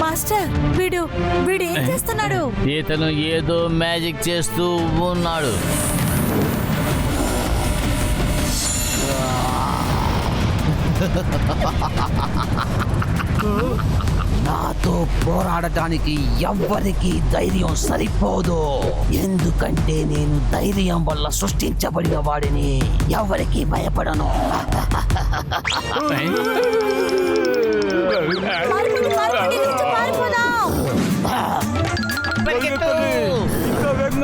Master వీడు ఏం చేస్తున్నాడు? ఇతను ఏదో మ్యాజిక్ చేస్తూ ఉన్నాడు. నాతో పోరాడటానికి ఎవ్వరికి ధైర్యం సరిపోదు. ఎందుకంటే నేను ధైర్యం వల్ల సృష్టించబడిన వాడిని. ఎవరికి భయపడను.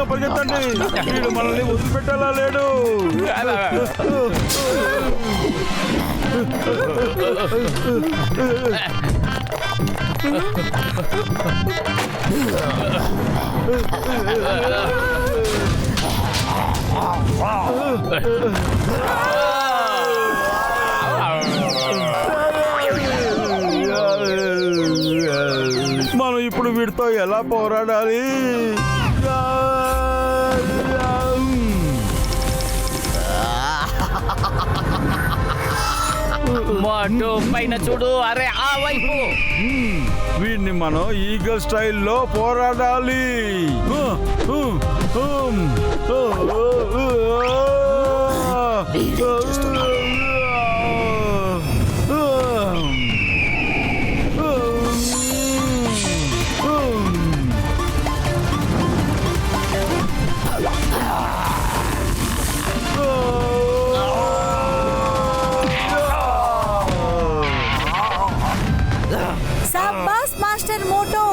పరిగెత్తండి, వీడు మనల్ని వదిలిపెట్టేలా లేడు. మనం ఇప్పుడు వీడితో ఎలా పోరాడాలి? మోటు పైన చూడు, అరే ఆ వైపు. వీడిని మనం ఈగల్ స్టైల్లో పోరాడాలి. శాబాష్ మాస్టర్ మోటో.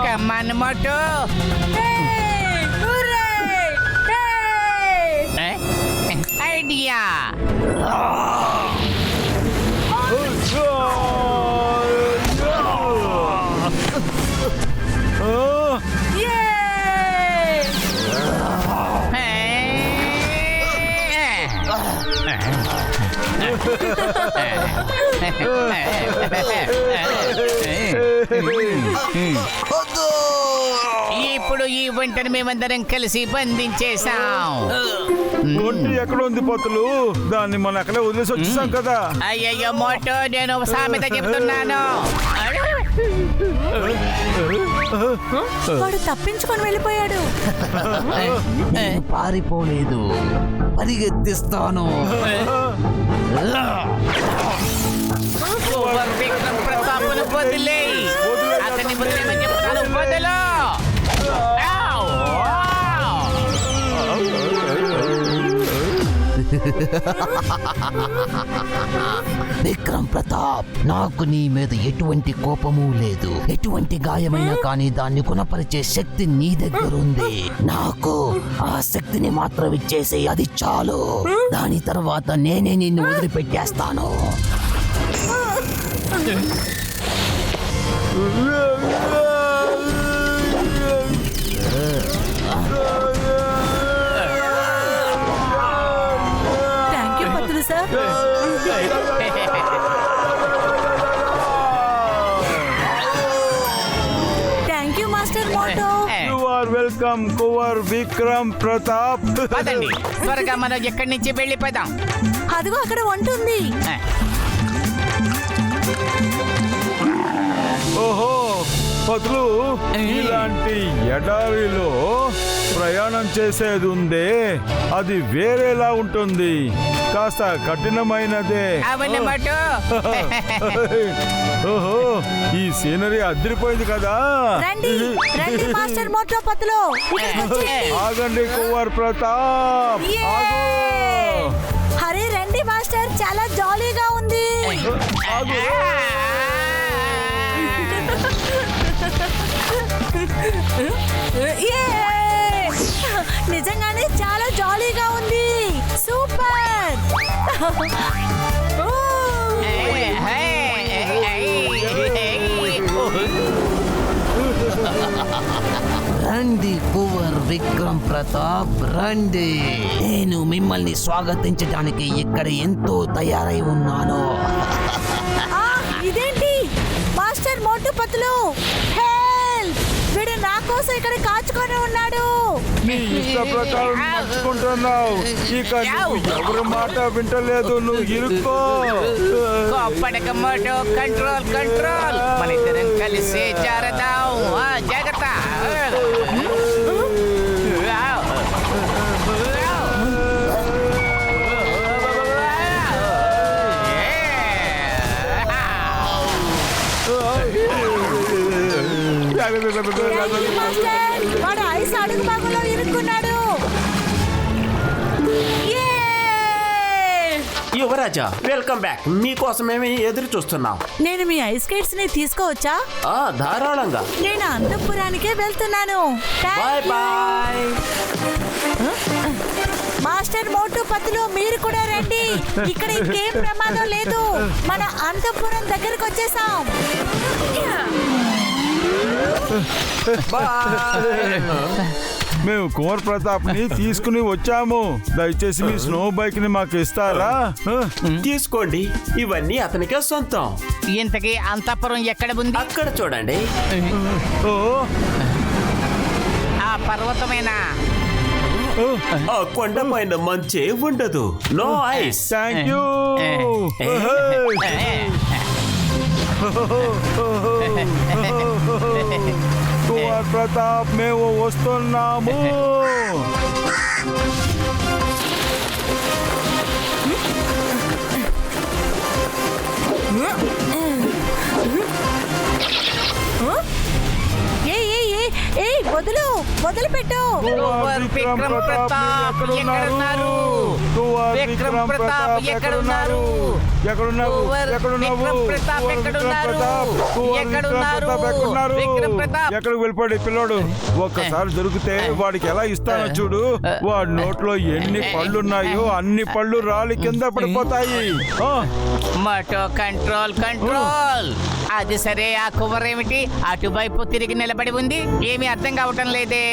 కమాన్ మోటు. ఐడియా. ఇప్పుడు ఈ వంటను మేమందరం కలిసి బంధించేశాం. ఒంటి ఎక్కడ ఉంది పొత్తులు? దాన్ని మనం అక్కడే వదిలేసి వచ్చేసాం కదా. అయ్యయ్యో మోటో, నేను సామెత చెప్తున్నాను. వాడు తప్పించుకొని వెళ్ళిపోయాడు. నేను పారిపోలేదు, పరిగెత్తిస్తాను. విక్రమ్ ప్రతాప్ను వదిలేయ్. అతన్ని వదిలేమని చెప్తున్నాను. వదలు. విక్రమ్ ప్రతాప్, నాకు నీ మీద ఎటువంటి కోపము లేదు. ఎటువంటి గాయమైనా కానీ దాన్ని గుణపరిచే శక్తి నీ దగ్గర ఉంది. నాకు ఆ శక్తిని మాత్రం ఇచ్చేసి అది చాలు. దాని తర్వాత నేనే నిన్ను వదిలిపెట్టేస్తాను. థ్యాంక్ యూ పత్తులు sir. Thank you master Moto. You are welcome Kunwar Vikram Pratap. పదండి, త్వరగా మనం ఎక్కడి నుంచి వెళ్ళిపోదాం. అదిగో అక్కడ ఉంటుంది. ఓహో పతులు, ఇలాంటి ఎడారిలో ప్రయాణం చేసేది ఉందే, అది వేరేలా ఉంటుంది. కాస్త కఠినమైనదే. ఓహో, ఈ సీనరీ అదిరిపోయింది కదా. రండి మాస్టర్ మోటో పత్తులు. ఆగండి కువర్ ప్రతాప్, ఆగు. అరే రండి మాస్టర్, చాలా జాలీగా ఉంది. ఆగు. నిజంగానే చాలా జాలీగా ఉంది. సూపర్. రండి కువర్ విక్రమ్ ప్రతాప్, రండి. నేను మిమ్మల్ని స్వాగతించడానికి ఇక్కడ ఎంతో తయారై ఉన్నాను. ఇదేంటి మాస్టర్ మోటు పత్తులు? హెల్ప్! వీడు నా కోసం ఇక్కడ కాచుకొని ఉన్నాడు. నీ ఇష్ట ప్రకారం నడుచుకుంటున్నావు. ఇక నువ్వు ఎవరి మాట వింటలేదు. నువ్వు ఇరుక్కో. కోప్పడక మోటో, కంట్రోల్ కంట్రోల్. మన ఇద్దరం కలిసి జారదాం. జాగ్రత్త. మాస్టర్, వాడు ఐస్ అడుగు భాగంలో ఇరుక్కున్నాడు. యువరాజా, వెల్కమ్ బ్యాక్. మీకోసమేమి ఎదురు చూస్తున్నాం. నేను మీ ఐస్ స్కేట్స్ ని తీసుకోవచ్చా? ధారాళంగా. నేను అంతఃపురానికే వెళ్తున్నాను. Bye bye. Master Motu Patlu, మీరు కూడా రండి. ఇక్కడ ఇంకేం ప్రమాదం లేదు. మన అంతఃపురం దగ్గరకు వచ్చేసాం. మేము కుమార్ ప్రతాప్ ని తీసుకుని వచ్చాము. దయచేసి మీ స్నో బైక్ ని మాకు ఇస్తారా? తీసుకోండి, ఇవన్నీ అతనికే సొంతం. ఇంతకీ అంతఃపురం ఎక్కడ ఉంది? అక్కడ చూడండి. ఓ, ఆ పర్వతమేనా? ఆ కొండ పైన మంచే ఉండదు. No ice. Thank you. Kumar Pratap, మేము వస్తున్నాము. వదిలిపెట్టు. విక్రమ్ ప్రతాప్ ఎక్కడున్నారు? విక్రమ్ ప్రతాప్ ఎక్కడున్నారు? ఎక్కడికి వెళ్ళిపోయాడు పిల్లోడు? ఒక్కసారి దొరికితే వాడికి ఎలా ఇస్తానో చూడు. వాడి నోట్లో ఎన్ని పళ్ళున్నాయో అన్ని పళ్ళు రాలి కింద పడిపోతాయి. మోటో కంట్రోల్ కంట్రోల్. అది సరే, ఆ కువర్ ఏమిటి అటువైపు తిరిగి నిలబడి ఉంది? ఏమీ అర్థం కావటం లేదే.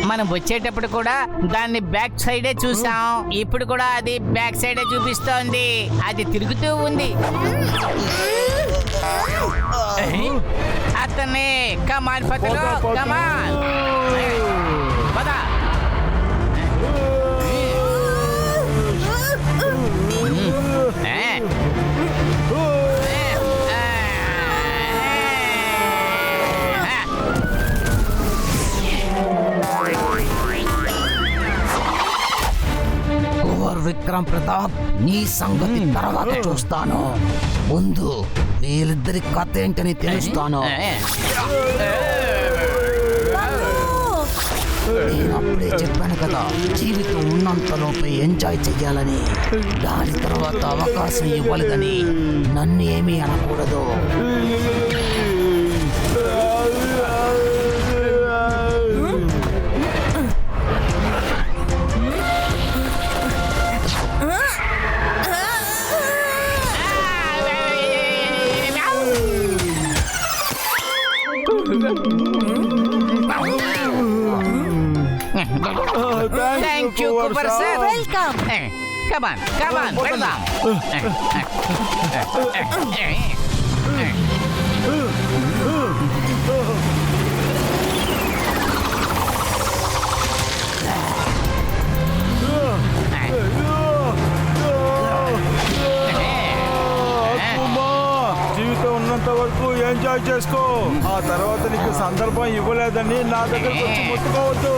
మనం వచ్చేటప్పుడు కూడా దాన్ని బ్యాక్ సైడే చూసాం. ఇప్పుడు కూడా అది బ్యాక్ సైడే చూపిస్తోంది. అది తిరుగుతూ ఉంది. అతనే కమాన్ పతలో, కమాన్ పద. విక్రమ్ ప్రతాప్, నీ సంగతి తర్వాత చూస్తాను. ముందు వీళ్ళిద్దరి కథ ఏంటని తెలుస్తాను. నేను అప్పుడే చెప్పాను కదా, జీవితం ఉన్నంతలోపే ఎంజాయ్ చెయ్యాలని. దాని తర్వాత అవకాశం ఇవ్వలేదని నన్ను ఏమీ అనకూడదు. Thank you, Cooper sir. Welcome. Come on, వెళ్దాం. జీవితం ఉన్నంత వరకు ఎంజాయ్ చేసుకో. ఆ తర్వాత నీకు సందర్భం ఇవ్వలేదని నా దగ్గరకు వచ్చి ముట్టుకోవద్దు.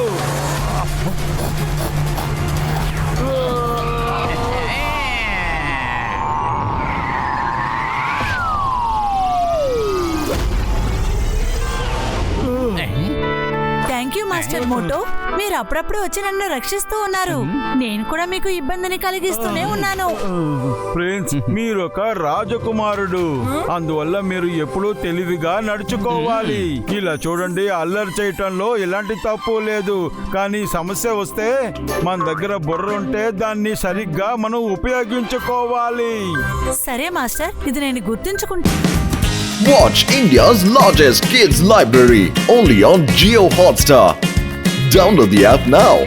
Thank you master Moto. మీరు అప్పుడప్పుడు వచ్చి నన్ను రక్షిస్తూ ఉన్నారు. నేను కూడా మీకు ఇబ్బందిని కలిగిస్తూనే ఉన్నాను. ప్రిన్స్, మీరొక రాజకుమారుడు. అందువల్ల మీరు ఎప్పుడూ తెలివిగా నడుచుకోవాలి. ఇలా చూడండి, అల్లరి చేయటంలో ఎలాంటి తప్పు లేదు. కానీ సమస్య వస్తే మన దగ్గర బుర్ర ఉంటే దాన్ని సరిగ్గా మనం ఉపయోగించుకోవాలి. సరే మాస్టర్, ఇది నేను గుర్తుంచుకుంటాను. Watch India's largest kids library only on Jio Hotstar. Download the app now.